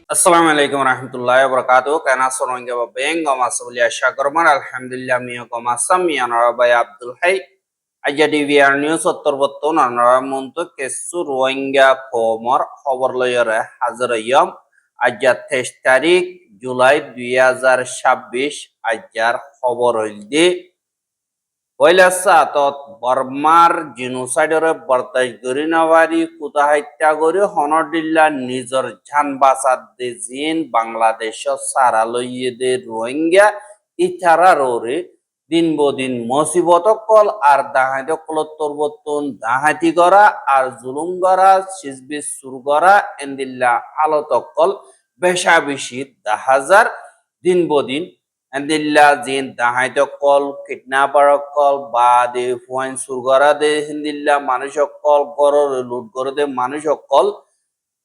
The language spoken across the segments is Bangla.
Assalamu alaikum warahmatullahi wabarakatuh. Kana soronge ba benga masuli ashakarman alhamdulillah miyo komasam mi anarabay Abdul Hay. Aja DVR News ottorbotton anaramuntu kessu Rohingya komor খবর লয়রে হাজার ইয়ম আজ্জা 23 তারিখ জুলাই 2026 আজ্জার খবর হইলদি কৈলাসাতত বর্মার জিনোসাইডরে বর্তাই করি নাবারি কুতা হত্যা করে হনদিল্লা নিজর জান বাঁচাত দে জিন বাংলাদেশ সারা লইয়ে দে রোহিঙ্গা ইথারারে দিন বদিন মসিবত কল আর দাহাইতে কলত্তর বর্তন দাহাইতি করা আর জুলুম করা সিজবি সুর করা এন্দিল্লা আলত কল বেশা বেশি দাহাজার দিন বদিন এন্দিল্লা জিন দাহাইতে কল কিডন্যাপার কল বা দে ফুয়াইন সুরগরা দে হিন্দিল্লা মানুষ কল গরর লুট করে দে মানুষ কল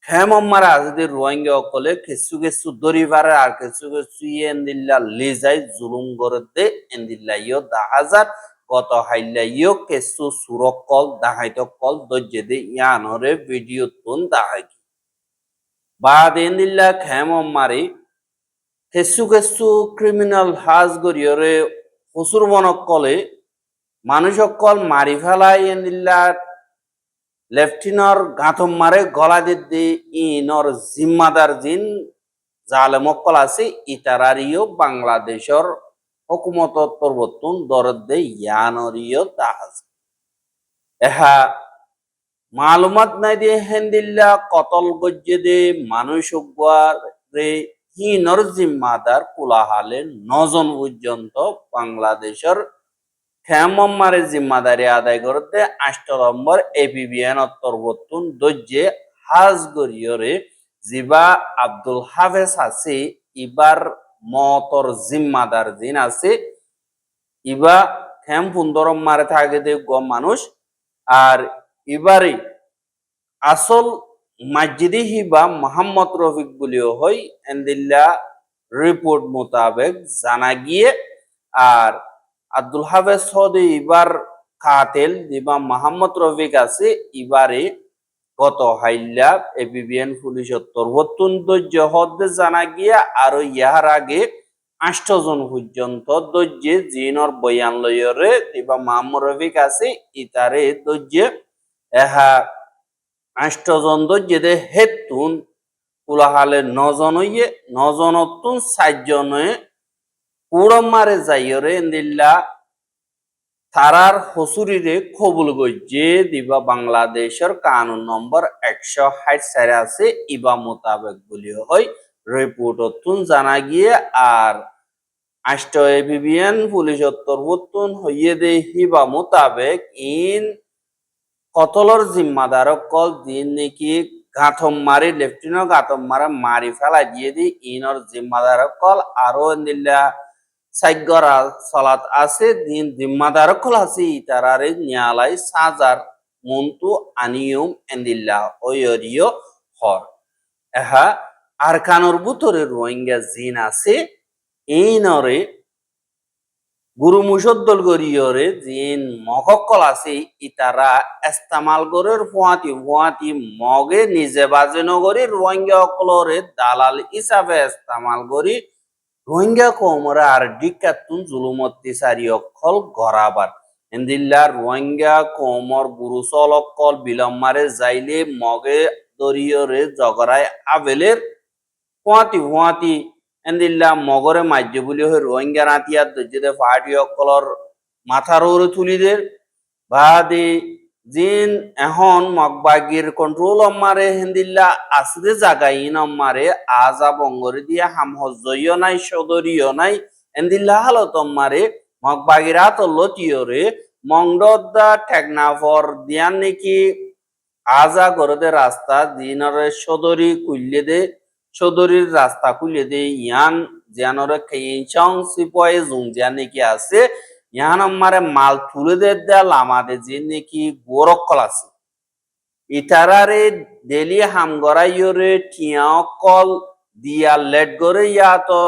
খেমম্মারা আজদের রোহিঙ্গা কলে কিছু কিছু দরিবারে আর কিছু কিছু এন্দিল্লা লিজাই জুলুম করে দে এন্দিল্লা ইয়ো দাহাজার গত হাইল্লা ইয়ো কিছু সুরক কল দাহাইতে কল দজ্জে দে ইয়ানরে ভিডিও তুন দাহাই বা এন্দিল্লা খেমম্মারি কিছু কিছু ক্রিমিনাল হাজ গরিয়রে প্রচুর মনক কলে মানুষ কল মারি ফেলাই এন্দিল্লা লেফটিনর গাঁথম মারে গলা দিদি ইনর জিম্মাদার জিন জালেমকল আছে ইতারারিও বাংলাদেশর হুকুমত পরবর্তন দরদ দে ইয়ানরিও তাহাজ এহা মালুমাত নাই দিয়ে হেন্দিল্লা কতল গজ্জে দে মানুষ রে হিনর জিম্মাদার কুলাহালে 9 জন পর্যন্ত বাংলাদেশের খেমম্মারে জিম্মাদারি আদায় করতে 8 নম্বর এপিবিএন অন্তর্বর্তন দজ্জে হাজ গরিয়রে জিবা আব্দুল হাফেজ আছে ইবার মতর জিম্মাদার দিন আছে ইবা খেম পুন্দরম মারে থাকে দে গম মানুষ আর ইবারে আসল মসজিদে হিবা মোহাম্মদ রফিক বলিও হই এন্দিল্লা রিপোর্ট মোতাবেক জানা গিয়ে আর আব্দুল হাফেজ সৌদি এবার কাতেল দিবা মোহাম্মদ রফিক আছে এবারে গত হাইল্লা এপিবিএন পুলিশ তরবতুন দৈর্য হদ্দে জানা গিয়া আর ইহার আগে 8 জন পর্যন্ত দৈর্যে জিনর বয়ান লয়রে দিবা মোহাম্মদ রফিক আছে ইতারে দৈর্যে এহা 8 জন দৈর্যে হেতুন কুলাহালে 9 জন হইয়ে 9 জনতুন 4 জনে কুড়মারে যাইরে এন্দিল্লা তারার হসুরিরে কবুল গজ্জে দিবা বাংলাদেশের কানুন নম্বর 164 আছে ইবা মোতাবেক বলিও হয় রিপোর্টতুন জানা গিয়ে আর 8 এপিবিএন পুলিশ তরবতুন হইয়ে দে হিবা মোতাবেক ইন কতলর জিম্মাদার কল দিন নাকি গাঁথম মারি লেফটিনেন্ট গাঁথম মারা মারি ফেলা দিয়ে দি ইনর জিম্মাদার কল আরো এন্দিল্লা সাইগরা সালাত আছে দিন জিম্মাদার কল আছে ইতারারে নিয়ালাই সাজার মন্তু আনিয়ম এন্দিল্লা ওয়রিও হর এহা আরকানুর ভিতরে রোহিঙ্গা জিন আছে এইনরে গুরু মুসদ্দল গরিয়রে জিন মগকল আছে ইতারা ইস্তেমাল গরের ফুয়াতি মগে নিজে বাজে নগরী রোহিঙ্গা অকলরে দালাল হিসাবে ইস্তেমাল গরি রোহিঙ্গা কোমরা আর ডিকাতুন জুলুমতি সারি অকল গরাবার এন্দিল্লা রোহিঙ্গা কোমর বুরুসল অকল বিলম্মারে যাইলে মগে দরিয়রে জগরায় আবেলের ফুয়াতি এন্দিল্লা মগরে মাজ্য বলি হয়ে রোহিঙ্গা রাতিয়ার দজ্জেদে পাহাড়ি অকলর মাথার ওরে তুলিদের বাদে জিন এখন মগবাগির কন্ট্রোল অম্মারে হেন্দিল্লা আসরে জাগাই নম্মারে আজা বঙ্গরে দিয়া হাম হজ্জইও নাই সদরিও নাই এন্দিল্লা হালত অম্মারে মগবাগির আতল্লতিয়রে মংডদা টেকনাফর দিয়ান নাকি আজা গরদে রাস্তা দিনরে সদরি কুল্লে দে সদরির রাস্তা খুলে দে ইয়ান জানরে খেইচং সিপয়ে জুং জান নাকি আছে ইয়ান আমারে মাল তুলে দে দেল আমাদের যে নাকি গোরকল আছে ইতারারে ডেলি হাম গরাইয়রে টিয়া কল দিয়া লেট গরে ইয়া তো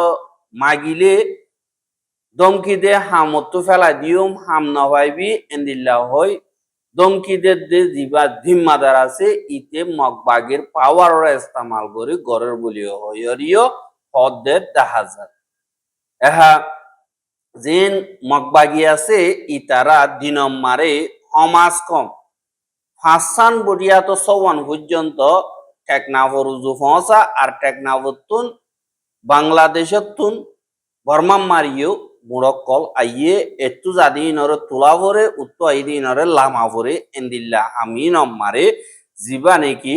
মাগিলে দমকি দে হামতো ফেলা দিওম হাম না ভাইবি এন্দিল্লা হই দমকিদের দে দিবা জিম্মাদার আছে ইতে মগবাগের পাওয়ার ইস্তেমাল করে গড়ের বলিও হইরিও হদের দেখা যায় এহা যেন মগবাগি আছে ইতারা দিনম মারে সমাজ কম ফাঁসান বডিয়া তো সওয়ান পর্যন্ত টেকনাফর উজু ফসা আর টেকনাফতুন বাংলাদেশতুন বর্মা মারিও মুড়কল আইয়ে একটু জাদি নরে তোলা ভরে উত্তর আইদি নরে লামা ভরে এন্দিল্লা হামিন মারে জিবা নাকি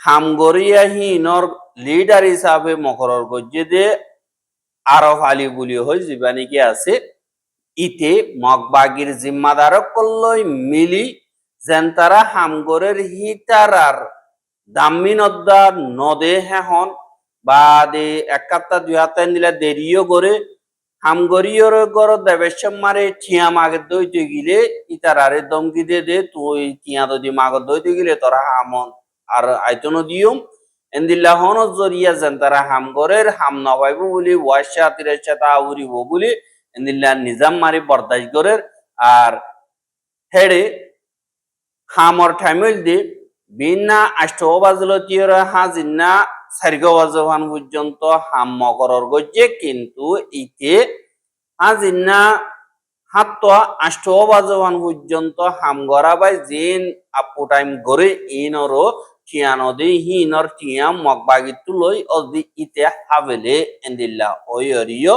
হামগরিয়া হিনর লিডার হিসাবে মকরর গজ্জে দে আরফ আলী বলি হয় জিবা নাকি আছে ইতে মগবাগির জিম্মাদারক কল্লই মিলি যেন তারা হামগরের হিতারার দাম্মিনদ্দা নদে হেহন বা দে একাত্তা দুই হাতে দিলে দেরিও করে হামগরিয়র গর দেবেশম মারে ঠিয়া মাগে দইতে গিলে ইতারারে দমকি দে তুই টিয়া যদি মাগত দইতে গিলে তোরা হামন আর আইতন দিয়ম এন্দিল্লা হন জরিয়া যেন তারা হামগরের হাম নবাইব বলি ওয়াশা তিরেশা তা উড়িব বলি এন্দিল্লা নিজাম মারি বরদাস গরের আর হেড়ে হামর ঠাইমিল দি বিনা আষ্টবাজলতীয় হাজিনা সারিগবাজহান পর্যন্ত হাম মকরর গজ্জে কিন্তু ইতে হাজিনা হাত আষ্টবাজহান পর্যন্ত হাম গড়া বাই জিন আপু টাইম গড়ে ইনরও টিয়ানদি হিনর টিয়াম মগবাগিতু লই অদি ইতে হাবেলে এন্দিল্লা ওয়রিও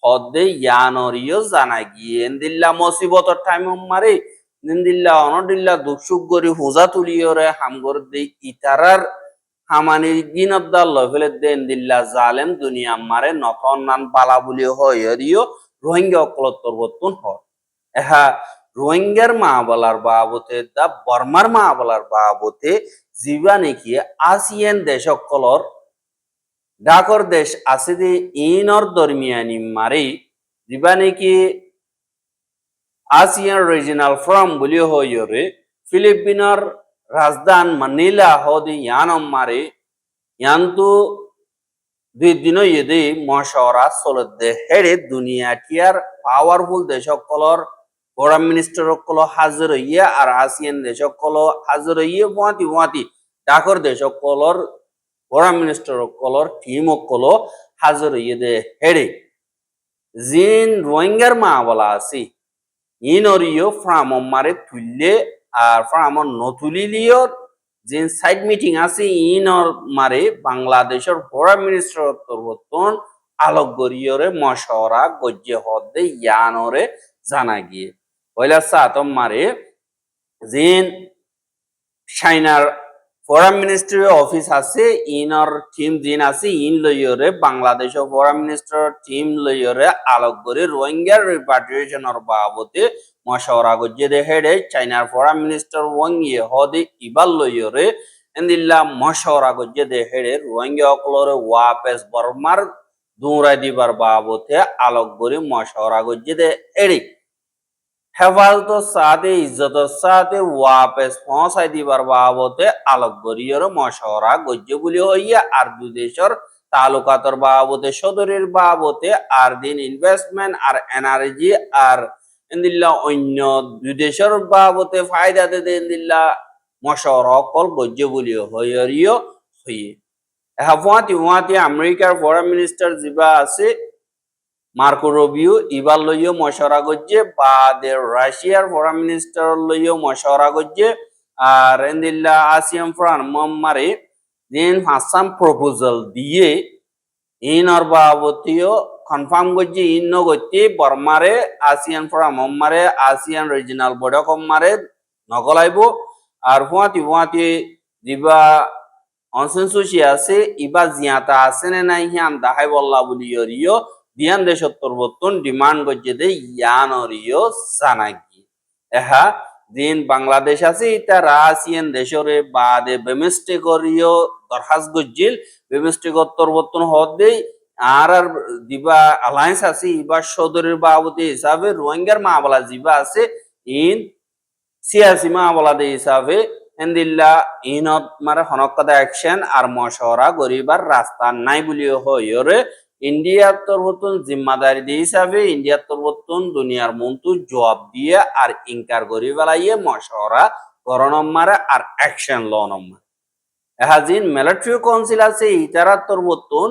হদে ইয়ানরিও জানা গিয়ে এন্দিল্লা মুসিবতর টাইম মারে নিন্দিল্লা অনদিল্লা দুঃসুখ গরি হুজা তুলিয়রে হামগর দে ইতারার হামানির গিনদ্দাল লভেলে দেন দিল্লা জালেম দুনিয়া মারে নথন নান বালা বলি হইরিও রোহিঙ্গা অকলত্তর বর্তন হয় এহা রোহিঙ্গার মা বলার বাবতে দা বর্মার মা বলার বাবতে জিবা নাকি আসিয়ান দেশ অকলর ডাকর দেশ আছে যে ইনর দরমিয়ানি মারি জিবা নাকি আসিয়ান রিজিনাল ফ্রম বলি হইরে ফিলিপিনের রাজধান মানিলা হদি ইয়ানম মারে ইয়ান্তু দুই দিন ইদি মশওয়ারা চলতে হেড়ে দুনিয়া টিয়ার পাওয়ারফুল দেশকলর ফরেন মিনিস্টার সকল হাজির হইয়া আর আসিয়ান দেশ সকল হাজির হইয়া গুয়াহাটি ডাকর দেশ সকলর ফরেন মিনিস্টার সকলর টিম সকল হাজির হইয়া দে হেড়ে জিন রোহিঙ্গার মা বলা আছে ইনরিও ফ্রাম মারে তুললে আর ফ্রাম নতুলিলিও যে সাইড মিটিং আছে ইনর মারে বাংলাদেশের ফরেন মিনিস্টার তরবতন আলোক গরিয়রে মশওয়ারা গজ্জে হদে ইয়ানরে জানা গিয়ে পয়লা সাতম মারে জিন চাইনার ফরেন মিনিস্ট্রি অফিস আছে ইনর টিম জিন আছে ইন লইয়রে বাংলাদেশের ফরেন মিনিস্টার টিম লইয়রে আলোক গরি রোহিঙ্গার রিপাট্রিয়েশনের বাবদে মশওয়ারা গজ্জে দে হেডে চাইনার ফরেন মিনিস্টার ওয়াং ইয়ে হদে ইবাল লইয়রে এন্দিল্লা মশওয়ারা গজ্জে দে হেডে রোহিঙ্গা অকলরে ওয়াপেস বর্মার দুরাই দিবার বাবদে আলোক গরি মশওয়ারা গজ্জে দে হেডে হেফাজতের সাথে ইজ্জতের সাথে ওয়াপেস পৌঁছাই দিবার বাবদে আলোক গরিয়র মশওয়ারা গজ্জে বলি হইয়া আর দুই দেশের তালুকাতর বাবদে সদরের বাবদে আর দিন ইনভেস্টমেন্ট আর এনার্জি আর এন্দিল্লা অন্য দুই দেশের বাবদে ফায়দা দে এন্দিল্লা মশওয়ারা কল গজ্জে বলি হইয়রিও হইয়ে হাফুয়াতি আমেরিকার ফরেন মিনিস্টার জিবা আছে মার্কো রুবিও ইবার লইও মশওয়ারা গজ্জে বাদে রাশিয়ার ফরেন মিনিস্টার লইও মশওয়ারা গজ্জে আর এন্দিল্লা আসিয়াম ফ্রান মারে দিন হাসান প্রপোজাল দিয়ে ইনর বাবতীয় কনফার্ম গজ্জে ইন গতি বর্মারে আসিয়ান ফ্রাম মারে আসিয়ান রিজিনাল বড় কম মারে নগলাইব আর ফুয়াতি দিবা অনসেনসুসি আছে ইবা জিয়াতা আছে না নাই হিয়ান দাহাই বল্লা বলি ইয়রিও দিয়ান দেশত্তর বর্তন ডিমান্ড গজ্জে দে ইয়ানরিও জানাগি এহা দিন বাংলাদেশ আছে ইতা রাশিয়ান দেশরে বাদে বেমিস্টেকরিও দরখাস গজ্জিল বেমিস্টেকত্তর বর্তন হদে আর দিবা অ্যালায়েন্স আছে ইবা সদরের বাবদে হিসাবে রোহিঙ্গার মামলা জিবা আছে ইন সিয়াসি মামলা দে হিসাবে এন্দিল্লা ইনত মারে হনকদা অ্যাকশন আর মশওয়ারা গরিবার রাস্তা নাই বলিও হইরে ইন্ডিয়ার তরবতন জিম্মাদারি দিয়ে হিসাবে ইন্ডিয়ার তরবতন দুনিয়ার মন্তু জবাব দিয়ে আর ইনকার করি বেলাইয়ে মশওরা করণম্মারে আর অ্যাকশন লনম্মা এহাজিন মিলিটারি কাউন্সিল আছে ইতারা তরবতন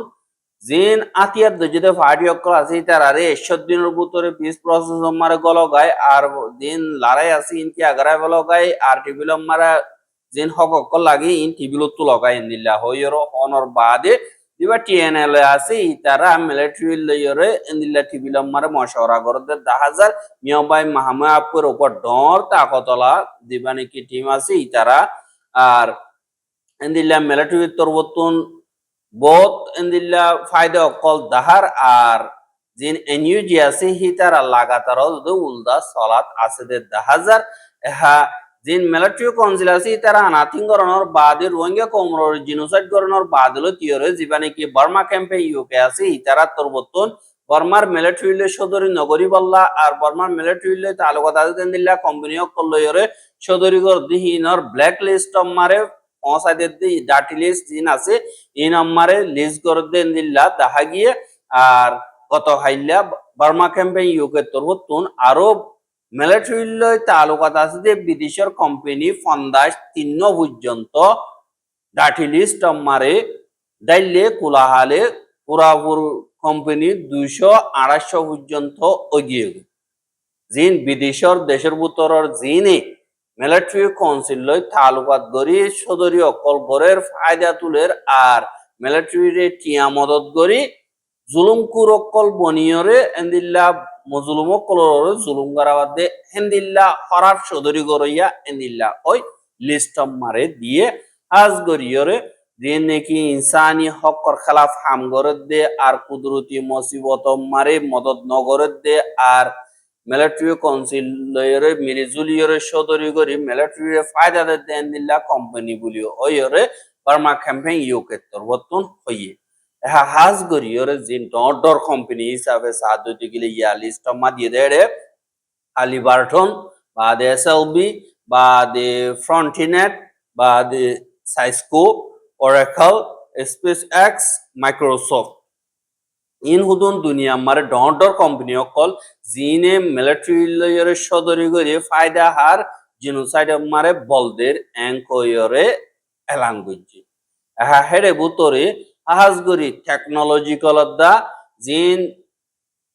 জিন আতিয়ার দজিতে ফাড়ি অক্কল আছে ইতারারে 100 দিনের ভিতরে পিস প্রসেস মারে গলগায় আর দিন লড়াই আছে ইনকি আগারায় গলগায় আর টিবিলম মারা জিন হক অক্কল লাগি ইন টিবিলত তো লগায় ইন্দিল্লা হইরো অনর বাদে দিবা টিএনএল আছে ইতারা মিলিটারি লয়রে ইন্দিল্লা টিবিলম মারে মশওরা করতে 10000 মিয়াবাই মাহমাপুর উপর ডর তাকতলা দিবা নাকি টিম আছে ইতারা আর ইন্দিল্লা military তরবতন both indilla faida okol dahar ar jin enuji ase hitara lagataro do ulda salat ase de 10000 eha jin military council ase hitara anathing goronor bade rohingya komror genocide goronor badelo tiore jibane ki burma camp e uk ase hitara torbotton বর্মার মিলিটারি লে সদরি নগরী বল্লা আর বর্মার মিলিটারি লে তালুকাত আছে দিল্লা কোম্পানি কল্লয়রে সদরি গর দিহিনর ব্ল্যাক লিস্ট মারে পৌঁছাদের দি ডাটি লিস্ট জিন আছে এই নম্বরে লিস্ট করে দেন দিল্লা দেখা গিয়ে আর কত হাইল্লা বার্মা ক্যাম্পেইন ইউকে তরবতুন আরো মিলিটারি লয় তালুকাত আছে যে বিদেশের কোম্পানি ফন্দাস 3 পর্যন্ত ডাটি লিস্ট মারে দাইলে কুলাহালে পুরাপুর কোম্পানি 200-250 পর্যন্ত এগিয়ে জিন বিদেশের দেশের ভিতরের জিনে মিলিটারি কাউন্সিল লই তালুকাত গরি সদরি অকল গরের ফায়দা তুলের আর মিলিটারি টিয়া মদত গরি জুলুম কুরকল বনিয়রে এন্দিল্লা মজলুম কলরে জুলুম গারাবাদে হেন্দিল্লা হরার সদরি গরইয়া এন্দিল্লা ওই লিস্ট মারে দিয়ে আজ গরিয়রে যে নাকি ইনসানি হকর খেলাফ হাম গরত দে আর কুদরতি মুসিবত মারে মদত নগরত দে আর মিলিটারি কাউন্সিল লয়রে মিলিজুলিয়রে সদরি গরি মিলিটারি ফায়দা দেন দিল্লা কোম্পানি বলিও ওয়রে বার্মা ক্যাম্পেইন ইউকে তরবতন হইয়ে হা হাজ গরিয়রে জিন ডর কোম্পানি হিসাবে সাদুতি গিলে ইয়া লিস্ট মা দিয়ে দেড়ে হালিবার্টন বা দে এসএলবি বা দে ফ্রন্টিনেট বা দে Cisco Oracle SpaceX Microsoft ইন হুদুন দুনিয়া মারে ডর কোম্পানি অকল জিনে মিলিটারি লয়ের সদরি গরে ফায়দা হার জিনোসাইড মারে বলদের এঙ্কয়রে এলান গজি হা হেডে বুতরে আহাজ গরি টেকনোলজিক্যাল দা জিন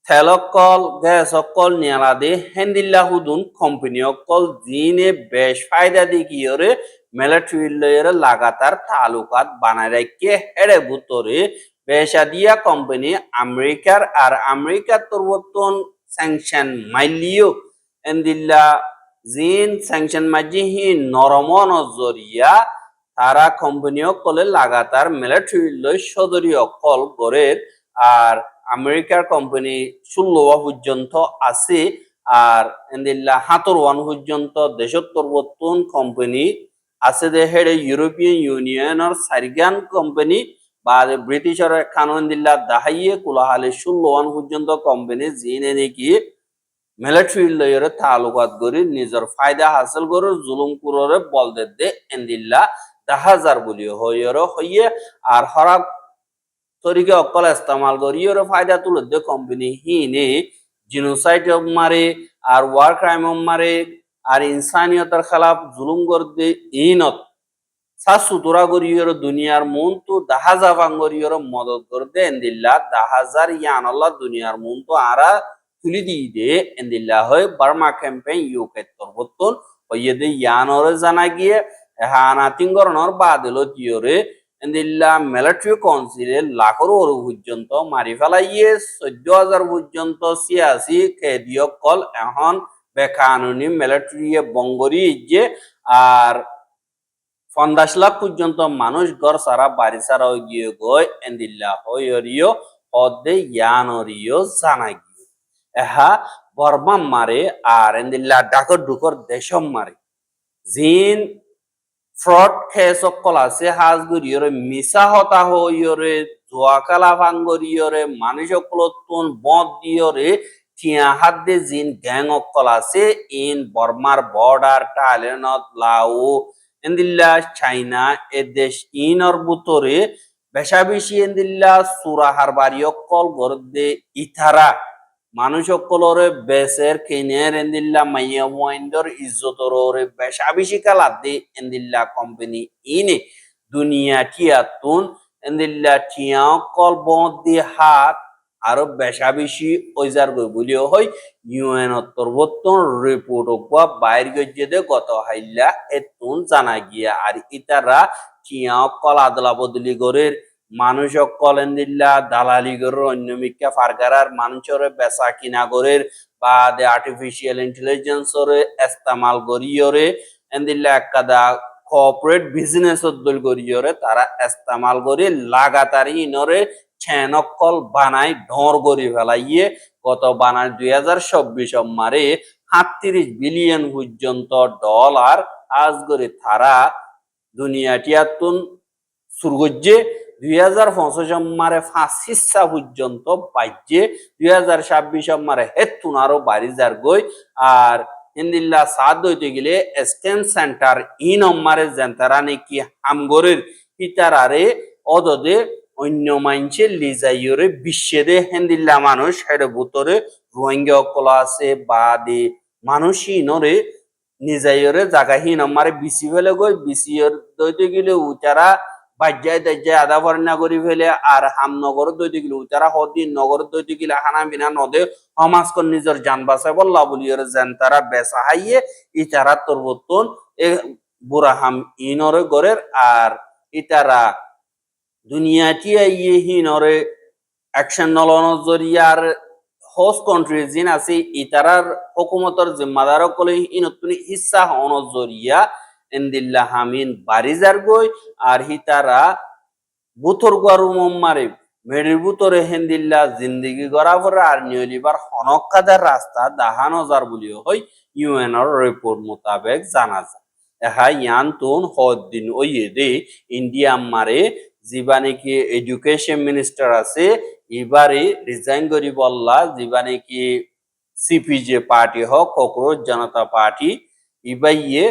থেলকল গ্যাস অকল নিয়ালা দে হেন্দিল্লা হুদুন কোম্পানি অকল জিনে বেশ ফায়দা দিকিয়রে মিলিটারি লয়ের লাগাতার তালুকাত বানায় রাখে হেডে বুতরে বেশাদিয়া কোম্পানি আমেরিকার আর আমেরিকার তরবতন স্যাংশন মাইলিও এন্দিল্লা জিন স্যাংশন মাজিহি নরম নজরিয়া তারা কোম্পানি অকলে লাগাতার মিলিটারি লই সদরি অকল গরের আর আমেরিকার কোম্পানি 16 পর্যন্ত আছে আর এন্দিল্লা 17 পর্যন্ত দেশত তরবতন কোম্পানি আছে দে হেডে ইউরোপিয়ান ইউনিয়নের সারিগান কোম্পানি বা ব্রিটিশের কানুন দিল্লা দাহাইয়ে কুলাহালে 16 পর্যন্ত কোম্পানি জিনে নাকি মিলিটারি লয়রে তালুকাত গরি নিজের ফায়দা হাসিল করে জুলুম কুররে বল দে এন্দিল্লা 10000 বলি হইরে হইয়ে আর হরাব তরিকে অকল ইস্তেমাল করিয়রে ফায়দা তুলে দে কোম্পানি হিনে জিনোসাইড মারে আর ওয়ার ক্রাইম মারে আর ইনসানিয়তের খেলাফ জুলুম করতে ইনত সাসুতুরা গরিয়র দুনিয়ার মন তো 10000 ভাঙ্গরিয়র মদত করতে এন্দিল্লা 10000 ইয়ানল্লাহ দুনিয়ার মন তো আরা তুলি দিয়ে দে এন্দিল্লা হয় বার্মা ক্যাম্পেইন ইউকে তরবতন ওইদে ইয়ানরে জানা গিয়ে হানা তিঙ্গরনর বাদলো তিয়রে এন্দিল্লা মিলিটারি কাউন্সিলে লাখর ওর পর্যন্ত মারি ফেলাইয়ে 14000 পর্যন্ত সিয়াসি খেদিয়কল এখন বেকানুনি মিলিটারি বঙ্গরি যে আর 50 লাখ পর্যন্ত মানুষ ঘর সারা বাড়ি সারা গিয়ে গই এন্দিল্লা হইরিও অদে ইয়ানরিও জানা গিয়ে এহা বর্মা মারে আর এন্দিল্লা ডাকর ডুকর দেশম মারে জিন ফ্রড কেস অকল আছে হাজ গরিয়রে মিসা হতা হইরে জোয়াকালা ভাঙ্গরিয়রে মানুষ অকলতুন বদ দিয়রে টিয়া হাত দে জিন গ্যাং অকল আছে ইন বর্মার বর্ডার থাইল্যান্ড লাও এন্দিল্লা চাইনা এ দেশ ইনর বুতরে বেশা বেশি এন্দিল্লা সুরাহার বাড়ি অকল গরদে ইথারা মানুষ অকলরে বেসের কিনের এন্দিল্লা মাইয়া মুয়াইন্দর ইজ্জতর ওরে বেশা বেশি কালাদে এন্দিল্লা কোম্পানি ইনে দুনিয়া টিয়াতুন এন্দিল্লা টিয়া অকল বদ দি হাত আরো বেশা বেশি ওইজার গই বলিও হয় ইউএন অন্তর্বর্তন রিপোর্ট বা বাইর গজ্জেদে গত হাইল্লা এতুন জানা গিয়া আর ইতারা টিয়া অকল আদলা বদলি গরের মানুষ অকল এন্দিল্লা দালালি গরের অন্য মিক্কা ফারগারার মানুষের বেচা কিনা গরের বা দে আর্টিফিশিয়াল ইন্টেলিজেন্সরে ইস্তেমাল গরিয়রে এন্দিল্লা একাদা কর্পোরেট বিজনেস দল গরিয়রে তারা ইস্তেমাল গরি লাগাতারি ইনরে ছেনকল বানাই ঢর গরি ফেলাইয়ে গত বানায় 2026 মারে 37 বিলিয়ন পর্যন্ত ডলার আজ গরি তারা দুনিয়া টিয়াতুন সুরগজ্জে 2025 মারে 5 হিস্সা পর্যন্ত বাইজে 2026 মারে হেতুন আরো বাড়ি যার গই আর ইন্দিল্লা সাদ হইতে গেলে স্টেম সেন্টার ইন মারে জেন্তারা নাকি হামগরের ইতারারে অদদে অন্য মাইনছে লিজাইয়রে বিশ্বদে হেন্দিল্লা মানুষ হেডে ভুতরে রোহিঙ্গা অকলা আছে বা দে মানুষই নরে নিজাইয়রে জাগাহীন আমারে বিসি ফেলে গই বিসির দইতে গেলে উচারা বাজ্যায় দাজ্যায় আদা ভরনা করি ফেলে আর হামনগর দইতে গেলে উচারা হদিন নগর দইতে গেলে হানা বিনা নদে সমাজকর নিজের জান বাঁচাই বললা বলিয়রে যেন তারা বেচা হাইয়ে ইতারা তোরবতন এ বুড়া হাম ইনরে গরের আর ইতারা দুনিয়াটি ইয়ে হিনরে অ্যাকশন নলনের জরিয়ার হোস্ট কান্ট্রি জিন আছে ইতারার হুকুমতর জিম্মাদার কলে ইনতুনি হিস্সা হওয়ার জরিয়া এন্দিল্লা হামিন বারিজার গই আর হিতারা বুথর গুয়ারু মারে মেডির বুতরে হেন্দিল্লা জিন্দিগি গড়াভর আর নিয়লিবার হনকাদার রাস্তা দাহান হাজার বলিও হয় ইউএনর রিপোর্ট মোতাবেক জানা যায় এহা ইয়ান তুন হদ্দিন ওইয়ে দে ইন্ডিয়া মারে যিবা নাকি এডুকেশন মিনিস্টার আছে এবারে রিজাইন করি বললা যিবা নাকি সিপিজে পার্টি হোক কক্রোচ জনতা পার্টি ইবাইয়ে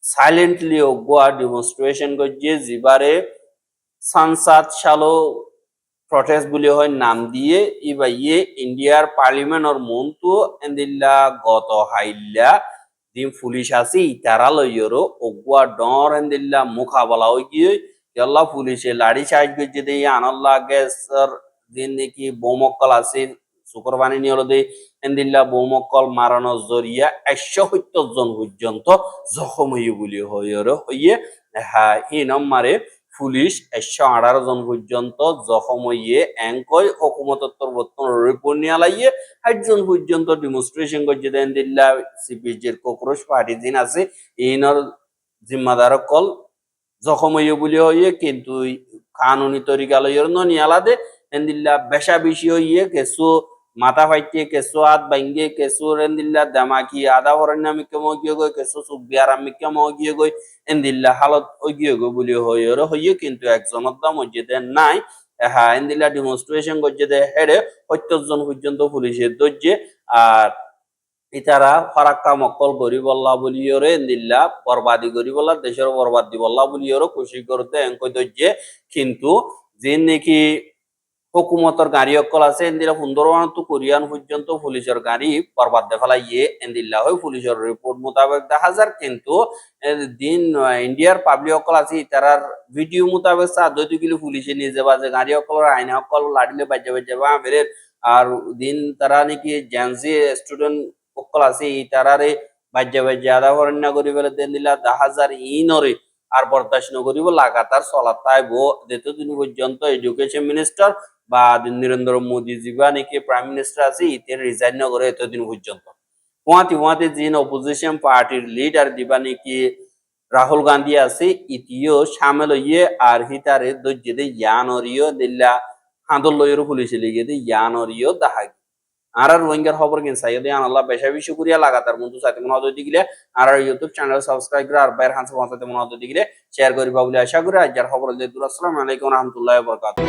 সাইলেন্টলি গোয়া ডেমনস্ট্রেশন করছে যিবারে সংসদ সালো প্রটেস্ট বলে হয় নাম দিয়ে ইবাইয়ে ইন্ডিয়ার পার্লিমেন্টর মন্তু এন্দিল্লা গত হাইল্লা দিন পুলিশ আছে ইতারা লইয়রো ওগুয়া ডর এন্দিল্লা মুখাবলা হয়ে গিয়ে কেল্লা পুলিশে লাড়ি চার্জ করছে দিয়ে আনল্লা গ্যাসের দিন নাকি বৌমক্কল আছে শুক্রবানি নিয়ে হলো দিয়ে এন্দিল্লা বৌমক্কল মারানোর জরিয়া 170 জন পর্যন্ত জখম হইয়ে বলি হইয়ে হ্যাঁ এই নম্বরে পুলিশ 118 জন পর্যন্ত জখম হইয়ে এঙ্কই হুকুমতর বর্তমান রিপোর্ট নিয়ে লাইয়ে 8 জন পর্যন্ত ডেমনস্ট্রেশন করছে এন্দিল্লা সিপিজের কক্রোচ পার্টি দিন আছে ইনর জিম্মাদার কল জখম হইয়ে বলি হইয়ে কিন্তু কানুনি তরিকা লইয়ের নিয়ালাদে এন্দিল্লা বেশা বেশি হইয়ে কেসু মাথা ফাইতে কেসু হাত ভাঙ্গে কেসু এন্দিল্লা দামাকি আদা ভরণ্য মিকে মগিয়ে গই কেসু সুবিয়ার মিকে মগিয়ে গই এন্দিল্লা হালত ওগিয়ে গই বলি হইয়ে কিন্তু একজনের দাম মসজিদে নাই হ্যাঁ এন্দিল্লা ডেমনস্ট্রেশন করছে হেডে 70 জন পর্যন্ত পুলিশের দর্জে আর ইতারা ফারাক্কা মক্কল গরি বল্লা বলিয়রে এন্দিল্লা বরবাদি গরি বল্লা দেশের বরবাদি বল্লা বলিয়রে খুশি করতে এঙ্কই দর্জে কিন্তু যে নাকি হুকুমতর গাড়ি অকল আছে এন্দিলা 15 কোরিয়ান পর্যন্ত পুলিশের গাড়ি বরবাদ দেখালা ইয়ে এন্দিল্লা হয় পুলিশের রিপোর্ট মোতাবেক দেখা যার কিন্তু দিন ইন্ডিয়ার পাবলিক অকল আছে তারার ভিডিও মোতাবেক 2 কিলো পুলিশে নিয়ে যাবা যে গাড়ি অকল আইন অকল লাড়িলে বাজে বাজে বা বেরের আর দিন তারা নাকি জেনজি স্টুডেন্ট অকল আছে তারারে বাজে বাজে আদা ভরণ্য করি ফেলে এন্দিল্লা 10,000 ইনরে আর বরদাস্ত নকরিব লাগাতার চলাত তাইব যেতে দিন পর্যন্ত এডুকেশন মিনিস্টার বা নরেন্দ্র মোদী যিবা নাকি প্রাইম মিনিস্টার আছে ইতে রিজাইন না করে এতদিন পর্যন্ত ওয়াতে যিন অপোজিশন পার্টির লিডার দিবা নাকি রাহুল গান্ধী আছে ইতিও সামিল হইয়ে আর হিতারে দজ্জেদে ইয়ানরিও দিল্লা হাঁদল লইয়ের পুলিশে লিগে দে ইয়ানরিও দাহাগি আর রোহিঙ্গার খবর কিন সাইদে আনাল্লাহ বেশা বেশি করিয়া লাগাতার বন্ধু সাথে মনে হতে দিলে আর ইউটিউব চ্যানেল সাবস্ক্রাইব করে আর বাইর হান্স পৌঁছাতে মনে হতে দিলে শেয়ার করিবা বলে আশা করি। আর যার খবর আসসালামু আলাইকুম ওয়া রাহমাতুল্লাহি ওয়া বারাকাতুহু।